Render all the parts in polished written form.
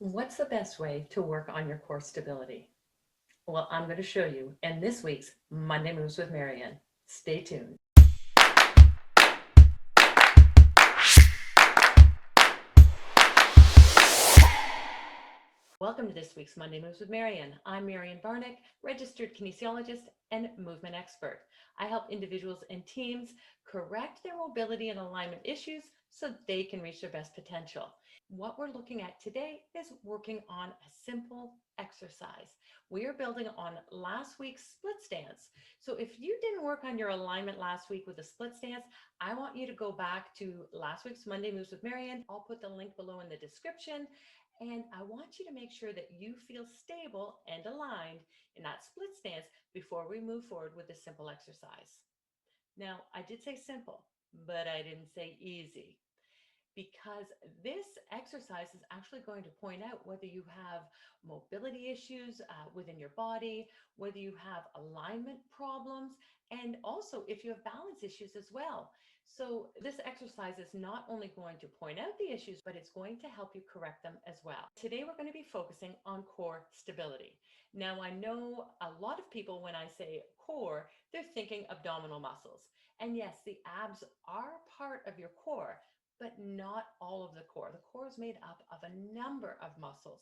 What's the best way to work on your core stability? Well, I'm going to show you in this week's Monday Moves with Marianne. Stay tuned. Welcome to this week's Monday Moves with Marianne. I'm Marianne Barnick, registered kinesiologist and movement expert. I help individuals and teams correct their mobility and alignment issues so they can reach their best potential. What we're looking at today is working on a simple exercise. We are building on last week's split stance. So if you didn't work on your alignment last week with the split stance, I want you to go back to last week's Monday Moves with Marianne. I'll put the link below in the description. And I want you to make sure that you feel stable and aligned in that split stance before we move forward with this simple exercise. Now, I did say simple, but I didn't say easy, because this exercise is actually going to point out whether you have mobility issues within your body, whether you have alignment problems, and also if you have balance issues as well. So this exercise is not only going to point out the issues, but it's going to help you correct them as well. Today, we're going to be focusing on core stability. Now, I know a lot of people, when I say core, they're thinking abdominal muscles. And yes, the abs are part of your core, but not all of the core. The core is made up of a number of muscles.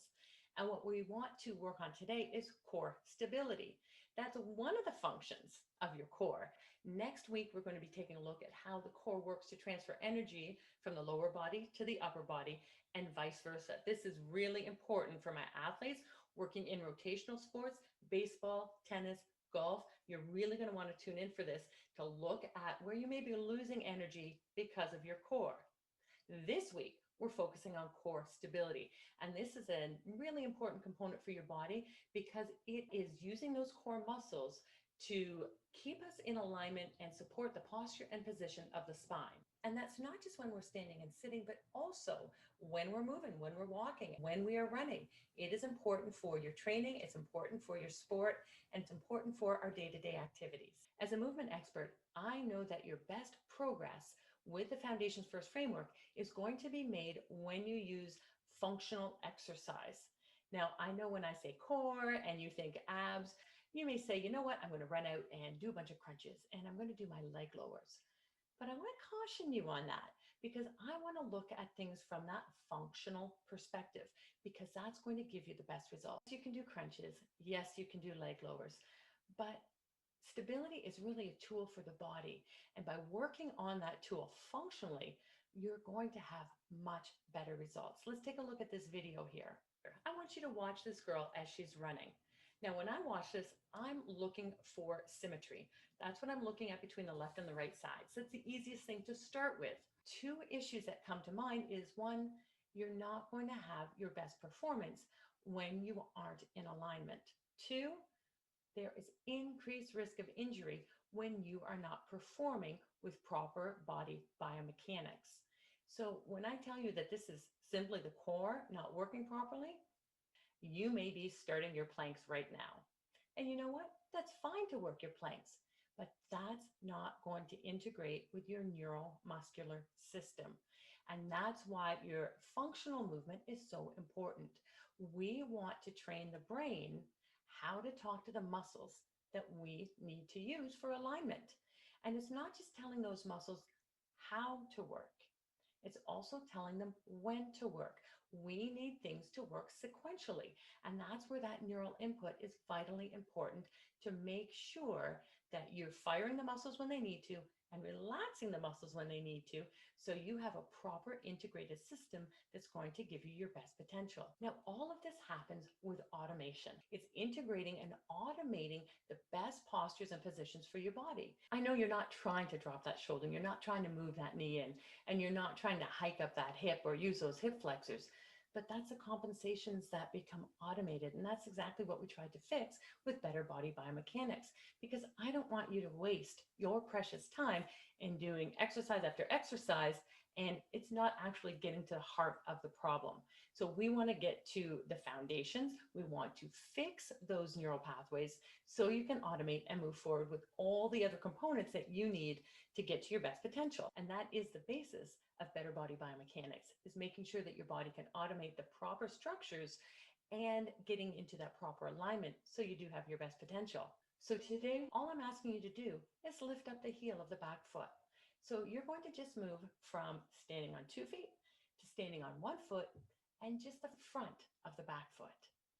And what we want to work on today is core stability. That's one of the functions of your core. Next week, we're going to be taking a look at how the core works to transfer energy from the lower body to the upper body and vice versa. This is really important for my athletes working in rotational sports, baseball, tennis, golf. You're really going to want to tune in for this to look at where you may be losing energy because of your core. This week, we're focusing on core stability. And this is a really important component for your body because it is using those core muscles to keep us in alignment and support the posture and position of the spine. And that's not just when we're standing and sitting, but also when we're moving, when we're walking, when we are running. It is important for your training, it's important for your sport, and it's important for our day-to-day activities. As a movement expert, I know that your best progress with the Foundations First framework is going to be made when you use functional exercise. Now, I know when I say core and you think abs, you may say, you know what, I'm going to run out and do a bunch of crunches and I'm going to do my leg lowers. But I want to caution you on that because I want to look at things from that functional perspective because that's going to give you the best results. You can do crunches. Yes, you can do leg lowers, but stability is really a tool for the body. And by working on that tool functionally, you're going to have much better results. Let's take a look at this video here. I want you to watch this girl as she's running. Now, when I watch this, I'm looking for symmetry. That's what I'm looking at between the left and the right sides. That's the easiest thing to start with. Two issues that come to mind is one, you're not going to have your best performance when you aren't in alignment. Two, there is increased risk of injury when you are not performing with proper body biomechanics. So when I tell you that this is simply the core not working properly, you may be starting your planks right now. And you know what? That's fine to work your planks, but that's not going to integrate with your neuromuscular system. And that's why your functional movement is so important. We want to train the brain how to talk to the muscles that we need to use for alignment. And it's not just telling those muscles how to work, it's also telling them when to work. We need things to work sequentially. And that's where that neural input is vitally important to make sure that you're firing the muscles when they need to and relaxing the muscles when they need to, so you have a proper integrated system that's going to give you your best potential. Now, all of this happens with automation. It's integrating and automating the best postures and positions for your body. I know you're not trying to drop that shoulder, you're not trying to move that knee in, and you're not trying to hike up that hip or use those hip flexors. But that's the compensations that become automated. And that's exactly what we tried to fix with better body biomechanics, because I don't want you to waste your precious time in doing exercise after exercise and it's not actually getting to the heart of the problem. So we want to get to the foundations. We want to fix those neural pathways so you can automate and move forward with all the other components that you need to get to your best potential. And that is the basis of better body biomechanics, is making sure that your body can automate the proper structures and getting into that proper alignment so you do have your best potential. So today, all I'm asking you to do is lift up the heel of the back foot. So you're going to just move from standing on 2 feet to standing on 1 foot and just the front of the back foot.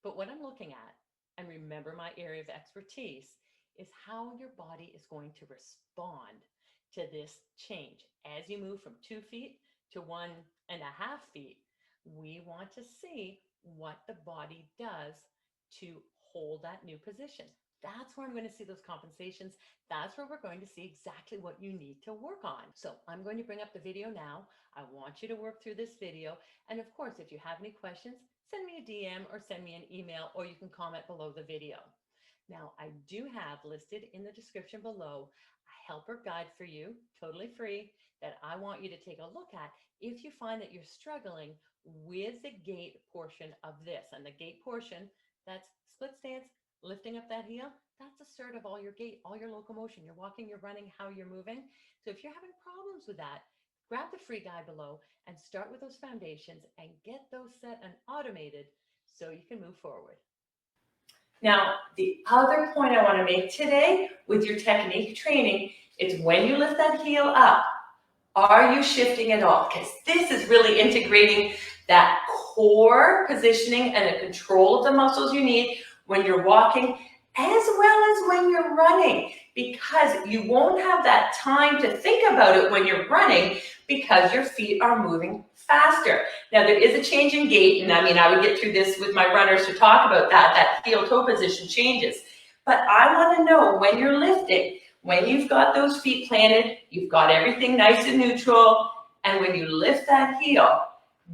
But what I'm looking at, and remember my area of expertise, is how your body is going to respond to this change. As you move from 2 feet to 1.5 feet, we want to see what the body does to hold that new position. That's where I'm going to see those compensations. That's where we're going to see exactly what you need to work on. So I'm going to bring up the video now. I want you to work through this video. And of course, if you have any questions, send me a DM or send me an email, or you can comment below the video. Now, I do have listed in the description below a helper guide for you, totally free, that I want you to take a look at if you find that you're struggling with the gait portion of this. And the gait portion, that's split stance, lifting up that heel, that's a start of all your gait, all your locomotion. You're walking, you're running, how you're moving. So if you're having problems with that, grab the free guide below and start with those foundations and get those set and automated so you can move forward. Now, the other point I want to make today with your technique training is when you lift that heel up, are you shifting at all? Because this is really integrating that core positioning and the control of the muscles you need when you're walking, as well as when you're running, because you won't have that time to think about it when you're running because your feet are moving faster. Now, there is a change in gait, and I would get through this with my runners to talk about that heel-toe position changes. But I want to know when you're lifting, when you've got those feet planted, you've got everything nice and neutral, and when you lift that heel,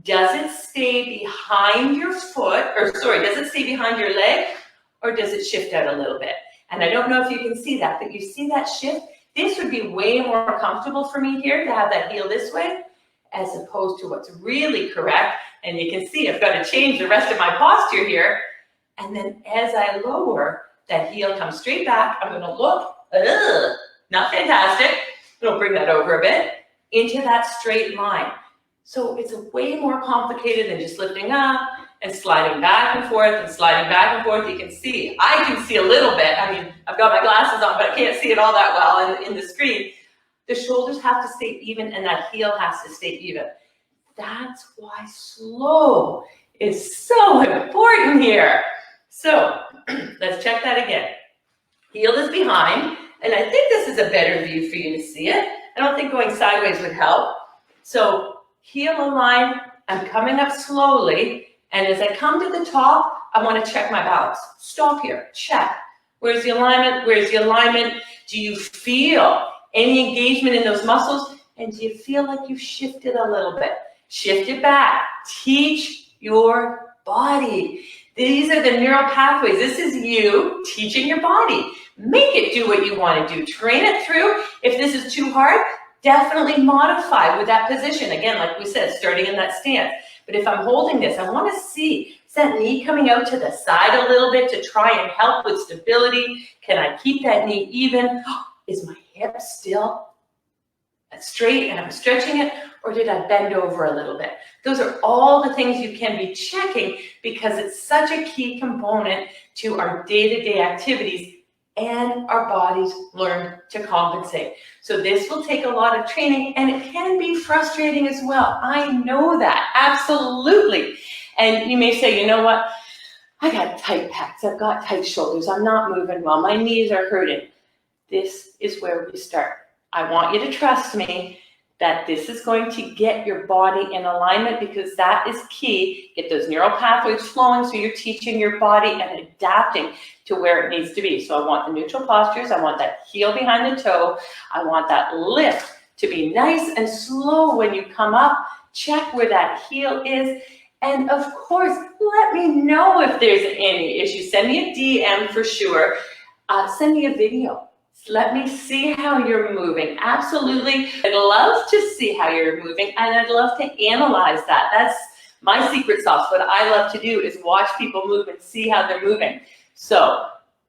does it stay behind your foot, does it stay behind your leg, or does it shift out a little bit? And I don't know if you can see that, but you see that shift? This would be way more comfortable for me here to have that heel this way, as opposed to what's really correct. And you can see I've got to change the rest of my posture here. And then as I lower, that heel comes straight back. I'm going to look, not fantastic. I'm going to bring that over a bit into that straight line. So it's way more complicated than just lifting up and sliding back and forth and sliding back and forth. You can see, I can see a little bit. I've got my glasses on, but I can't see it all that well in the screen. The shoulders have to stay even and that heel has to stay even. That's why slow is so important here. So let's check that again. Heel is behind, and I think this is a better view for you to see it. I don't think going sideways would help. So heel aligned, I'm coming up slowly, and as I come to the top, I want to check my balance. Stop here, check. Where's the alignment? Where's the alignment? Do you feel any engagement in those muscles? And do you feel like you shifted a little bit? Shift it back. Teach your body. These are the neural pathways. This is you teaching your body. Make it do what you want to do. Train it through. If this is too hard, definitely modify with that position. Again, like we said, starting in that stance. But if I'm holding this, I want to see, is that knee coming out to the side a little bit to try and help with stability? Can I keep that knee even? Is my hip still straight and I'm stretching it, or did I bend over a little bit? Those are all the things you can be checking because it's such a key component to our day-to-day activities, and our bodies learn to compensate. So this will take a lot of training, and it can be frustrating as well. I know that, absolutely. And you may say, you know what? I got tight pecs, I've got tight shoulders, I'm not moving well, my knees are hurting. This is where we start. I want you to trust me that this is going to get your body in alignment, because that is key. Get those neural pathways flowing so you're teaching your body and adapting to where it needs to be. So I want the neutral postures. I want that heel behind the toe. I want that lift to be nice and slow when you come up. Check where that heel is. And of course, let me know if there's any issues. Send me a DM for sure. Send me a video. Let me see how you're moving. Absolutely. I'd love to see how you're moving, and I'd love to analyze that. That's my secret sauce. What I love to do is watch people move and see how they're moving. So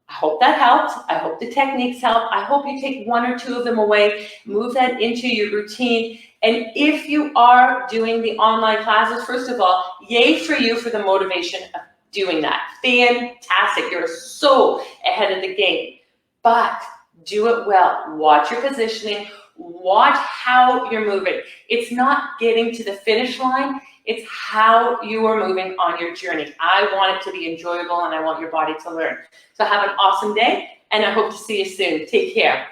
I hope that helped. I hope the techniques help. I hope you take one or two of them away, move that into your routine. And if you are doing the online classes, first of all, yay for you for the motivation of doing that. Fantastic. You're so ahead of the game. But do it well. Watch your positioning. Watch how you're moving. It's not getting to the finish line. It's how you are moving on your journey. I want it to be enjoyable, and I want your body to learn. So have an awesome day, and I hope to see you soon. Take care.